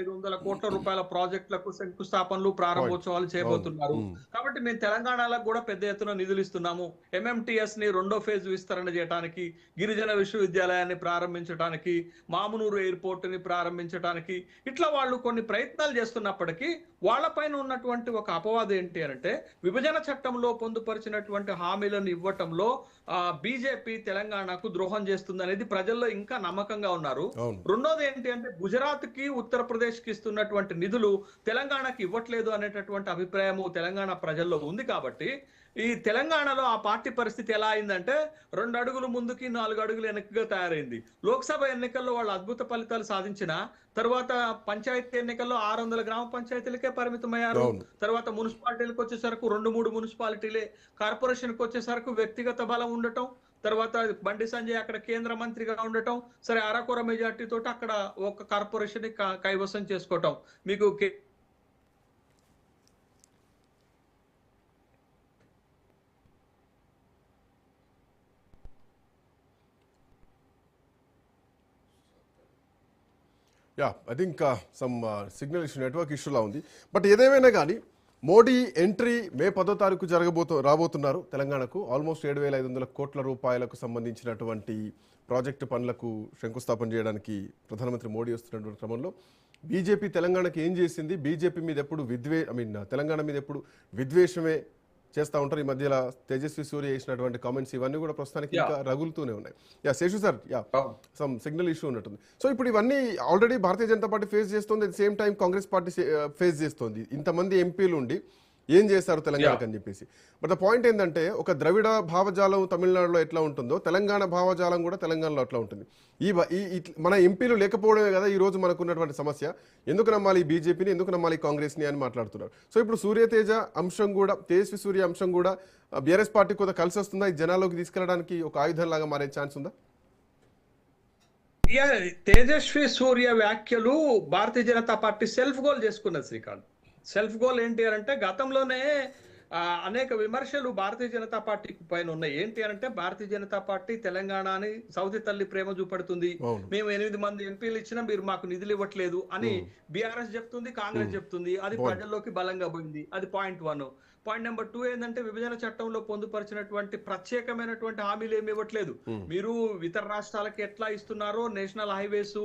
500 కోట్ల రూపాయల ప్రాజెక్టులకు శంకుస్థాపనలు పాయింట్. ప్రారంభోత్సవాలు అవును. చేయబోతున్నారు. ఉమ్. కాబట్టి మేము తెలంగాణలో కూడా పెద్ద ఎత్తున నిధులు ఇస్తున్నాము. ఎంఎంటీఎస్ ని రెండో ఫేజ్ విస్తరణ చేయడానికి, గిరిజన విశ్వవిద్యాలయాన్ని ప్రారంభించడానికి, మామునూరు ఎయిర్పోర్ట్ ని ప్రారంభించడానికి, ఇట్లా వాళ్ళు కొన్ని ప్రయత్నాలు చేస్తున్నప్పటికీ వాళ్ళపైన ఉన్నటువంటి ఒక అపవాదం ఏంటి అంటే విభజన చట్టంలో పొందుపరిచినటువంటి హామీలను ఇవ్వటంలో బీజేపీ తెలంగాణకు ద్రోహం చేస్తుంది అనేది ప్రజల్లో ఇంకా నమ్మకంగా ఉన్నారు. అవును. రెండోది ఏంటి అంటే గుజరాత్ కి ఉత్తరప్రదేశ్ కి ఇస్తున్నటువంటి నిధులు తెలంగాణకి ఇవ్వట్లేదు అనేటటువంటి అభిప్రాయము తెలంగాణ ప్రజల్లో ఉంది. కాబట్టి ఈ తెలంగాణలో ఆ పార్టీ పరిస్థితి ఎలా అయిందంటే 2 అడుగులు ముందుకి 4 అడుగులు వెనక్కిగా తయారైంది. లోక్సభ ఎన్నికల్లో వాళ్ళు అద్భుత ఫలితాలు సాధించిన తర్వాత పంచాయతీ ఎన్నికల్లో 600 గ్రామ పంచాయతీలకే పరిమితమయ్యారు. అవును. తర్వాత మున్సిపాలిటీలకు వచ్చేసరికి 2-3 మున్సిపాలిటీలే, కార్పొరేషన్కి వచ్చేసరికి వ్యక్తిగత బలం ఉండటం, తర్వాత బండి సంజయ్ అక్కడ కేంద్ర మంత్రిగా ఉండటం, సరే అరకొర మెజార్టీ తోటి అక్కడ ఒక కార్పొరేషన్ కైవసం చేసుకోవటం. మీకు yeah I think some signal issue, network ఇష్యూలా ఉంది. బట్ ఏదేమైనా కానీ మోడీ ఎంట్రీ మే 10వ తారీఖు రాబోతున్నారు తెలంగాణకు. ఆల్మోస్ట్ 7,500 కోట్ల రూపాయలకు సంబంధించినటువంటి ప్రాజెక్టు పనులకు శంకుస్థాపన చేయడానికి ప్రధానమంత్రి మోడీ వస్తున్నటువంటి క్రమంలో బీజేపీ తెలంగాణకి ఏం చేసింది, బీజేపీ మీద ఎప్పుడు తెలంగాణ మీద ఎప్పుడు విద్వేషమే చేస్తూ ఉంటారు. ఈ మధ్యలో తేజస్వి సూర్య చేసినటువంటి కామెంట్స్ ఇవన్నీ కూడా ప్రస్తుతానికి ఇంకా రగులుతూనే ఉన్నాయి. Yeah Seshu sir, yeah some signal issue ఉన్నట్టుంది. సో ఇప్పుడు ఇవన్నీ already Bharatiya Janata party face చేస్తుంది, at the same time Congress party face చేస్తుంది. ఇంతమంది ఎంపీలు ఉండి ఏం చేస్తారు తెలంగాణకు అని చెప్పేసి. బట్ ద పాయింట్ ఏంటంటే ఒక ద్రవిడ భావజాలం తమిళనాడులో ఎట్లా ఉంటుందో తెలంగాణ భావజాలం కూడా తెలంగాణలో అట్లా ఉంటుంది. మన ఎంపీలు లేకపోవడమే కదా ఈరోజు మనకు ఉన్నటువంటి సమస్య. ఎందుకు నమ్మాలి బీజేపీని, ఎందుకు నమ్మాలి కాంగ్రెస్ని అని మాట్లాడుతున్నారు. సో ఇప్పుడు సూర్యతేజ అంశం కూడా, తేజస్వి సూర్య అంశం కూడా బీఆర్ఎస్ పార్టీ కొంత కలిసి వస్తుందా, ఈ జనాల్లోకి తీసుకెళ్ళడానికి ఒక ఆయుధం లాగా మారే ఛాన్స్ ఉందా? తేజస్వి సూర్య వ్యాఖ్యలు Bharatiya Janata party self goal చేసుకున్నది శ్రీకాంత్. సెల్ఫ్ గోల్ ఏంటి అంటే గతంలోనే అనేక విమర్శలు భారతీయ జనతా పార్టీ పైన ఉన్నాయి. ఏంటి అంటే భారతీయ జనతా పార్టీ తెలంగాణని సౌతి తల్లి ప్రేమ చూపెడుతుంది, మేము 8 మంది ఎంపీలు ఇచ్చినా మీరు మాకు నిధులు ఇవ్వట్లేదు అని బీఆర్ఎస్ చెప్తుంది, కాంగ్రెస్ చెప్తుంది. అది ప్రజల్లోకి బలంగా పోయింది. అది పాయింట్ 1. పాయింట్ నెంబర్ 2 ఏంటంటే విభజన చట్టంలో పొందుపరిచినటువంటి ప్రత్యేకమైనటువంటి హామీలు ఏమి ఇవ్వట్లేదు. మీరు ఇతర రాష్ట్రాలకి ఎట్లా ఇస్తున్నారో నేషనల్ హైవేస్,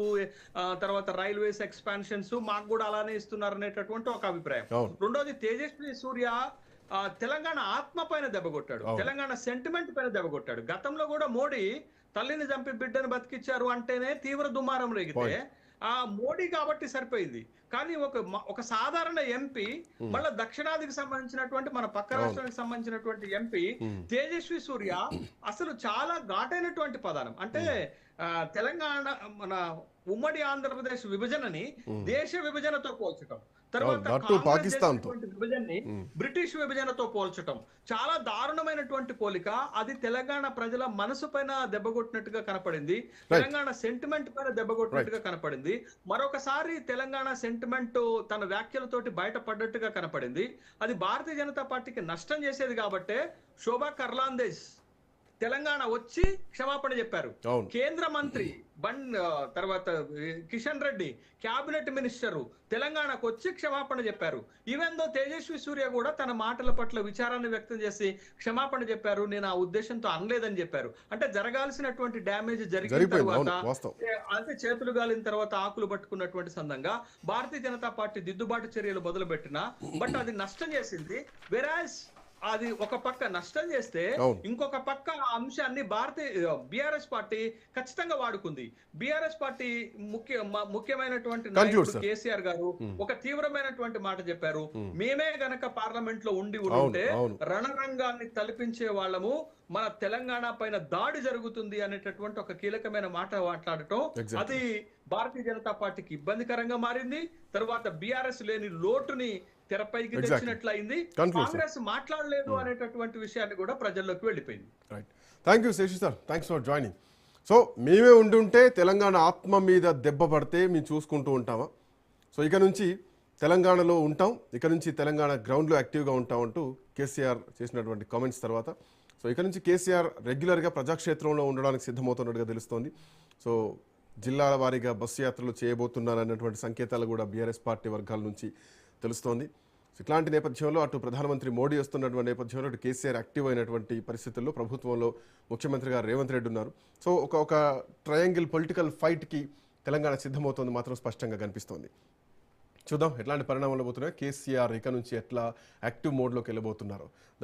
తర్వాత రైల్వేస్ ఎక్స్పాన్షన్స్ మాకు కూడా అలానే ఇస్తున్నారు అనేటటువంటి ఒక అభిప్రాయం. రెండోది తేజస్వి సూర్య తెలంగాణ ఆత్మ పైన దెబ్బకొట్టాడు, తెలంగాణ సెంటిమెంట్ పైన దెబ్బకొట్టాడు. గతంలో కూడా మోడీ తల్లిని చంపి బిడ్డను బతికిచ్చారు అంటేనే తీవ్ర దుమారం రేగితే మోడీ కాబట్టి సరిపోయింది. కానీ ఒక సాధారణ ఎంపీ, మళ్ళీ దక్షిణాదికి సంబంధించినటువంటి మన పక్క రాష్ట్రానికి సంబంధించినటువంటి ఎంపీ తేజస్వి సూర్య అసలు చాలా ఘాటైనటువంటి పదానం అంటే తెలంగాణ మన ఉమ్మడి ఆంధ్రప్రదేశ్ విభజనని దేశ విభజనతో పోల్చటం, తర్వాత పాకిస్తాన్ విభజనని బ్రిటిష్ విభజనతో పోల్చటం చాలా దారుణమైనటువంటి పోలిక. అది తెలంగాణ ప్రజల మనసు పైన దెబ్బకొట్టినట్టుగా కనపడింది, తెలంగాణ సెంటిమెంట్ పైన దెబ్బకొట్టినట్టుగా కనపడింది. మరొకసారి తెలంగాణ సెంటిమెంట్ తన వ్యాఖ్యలతోటి బయటపడ్డట్టుగా కనపడింది. అది భారతీయ జనతా పార్టీకి నష్టం చేసేది. కాబట్టే శోభా కర్లాందేశ్ తెలంగాణ వచ్చి క్షమాపణ చెప్పారు. కేంద్ర మంత్రి తర్వాత కిషన్ రెడ్డి క్యాబినెట్ మినిస్టరు తెలంగాణకు వచ్చి క్షమాపణ చెప్పారు. ఈవెన్ దో తేజస్వి సూర్య కూడా తన మాటల పట్ల విచారాన్ని వ్యక్తం చేసి క్షమాపణ చెప్పారు, నేను ఆ ఉద్దేశంతో అనలేదని చెప్పారు. అంటే జరగాల్సినటువంటి డ్యామేజ్ జరిగిన తర్వాత, అంటే చేతులు గాలిన తర్వాత ఆకులు పట్టుకున్నటువంటి సందర్భంగా భారతీయ జనతా పార్టీ దిద్దుబాటు చర్యలు మొదలుపెట్టినా బట్ అది నష్టం చేసింది. వెరాజ్ అది ఒక పక్క నష్టం చేస్తే ఇంకొక పక్క అంశాన్ని బీఆర్ఎస్ పార్టీ ఖచ్చితంగా వాడుకుంది. బీఆర్ఎస్ పార్టీ ముఖ్యమైనటువంటి నాయకుడు కేసీఆర్ గారు ఒక తీవ్రమైనటువంటి మాట చెప్పారు, మేమే గనక పార్లమెంట్ లో ఉంటే రణరంగాన్ని తలపించే వాళ్ళము, మన తెలంగాణ పైన దాడి జరుగుతుంది అనేటటువంటి ఒక కీలకమైన మాట మాట్లాడటం అది భారతీయ జనతా పార్టీకి ఇబ్బందికరంగా మారింది. తర్వాత బీఆర్ఎస్ లేని లోటుని తెరపైకి తెచ్చినట్లయింది. కాంగ్రెస్ మాట్లాడలేదు అనేటటువంటి విషయాన్ని కూడా ప్రజల్లోకి వెళ్ళిపోయింది. Thank you Shashi sir, thanks for joining. So మేమే ఉండుంటే తెలంగాణ ఆత్మ మీద దెబ్బ పడితే మేము చూసుకుంటూ ఉంటామా? సో ఇక నుంచి తెలంగాణలో ఉంటాం, ఇక నుంచి తెలంగాణ గ్రౌండ్లో యాక్టివ్గా ఉంటాం అంటూ కేసీఆర్ చేసినటువంటి కామెంట్స్ తర్వాత సో ఇక నుంచి కేసీఆర్ రెగ్యులర్గా ప్రజాక్షేత్రంలో ఉండడానికి సిద్ధమవుతున్నట్టుగా తెలుస్తోంది. సో జిల్లాల వారీగా బస్సు యాత్రలు చేయబోతున్నారన్నటువంటి సంకేతాలు కూడా బీఆర్ఎస్ పార్టీ వర్గాల నుంచి తెలుస్తోంది. ఇట్లాంటి నేపథ్యంలో అటు ప్రధానమంత్రి మోడీ వస్తున్నటువంటి నేపథ్యంలో అటు కేసీఆర్ యాక్టివ్ అయినటువంటి పరిస్థితుల్లో ప్రభుత్వంలో ముఖ్యమంత్రిగా రేవంత్ రెడ్డి ఉన్నారు. సో ఒక ట్రయాంగిల్ పొలిటికల్ ఫైట్కి తెలంగాణ సిద్ధమవుతోంది మాత్రం స్పష్టంగా కనిపిస్తోంది. చూద్దాం ఎట్లాంటి పరిణామాలు పోతున్నాయో, కేసీఆర్ ఇక నుంచి ఎట్లా యాక్టివ్ మోడ్లోకి వెళ్ళబోతున్నారో.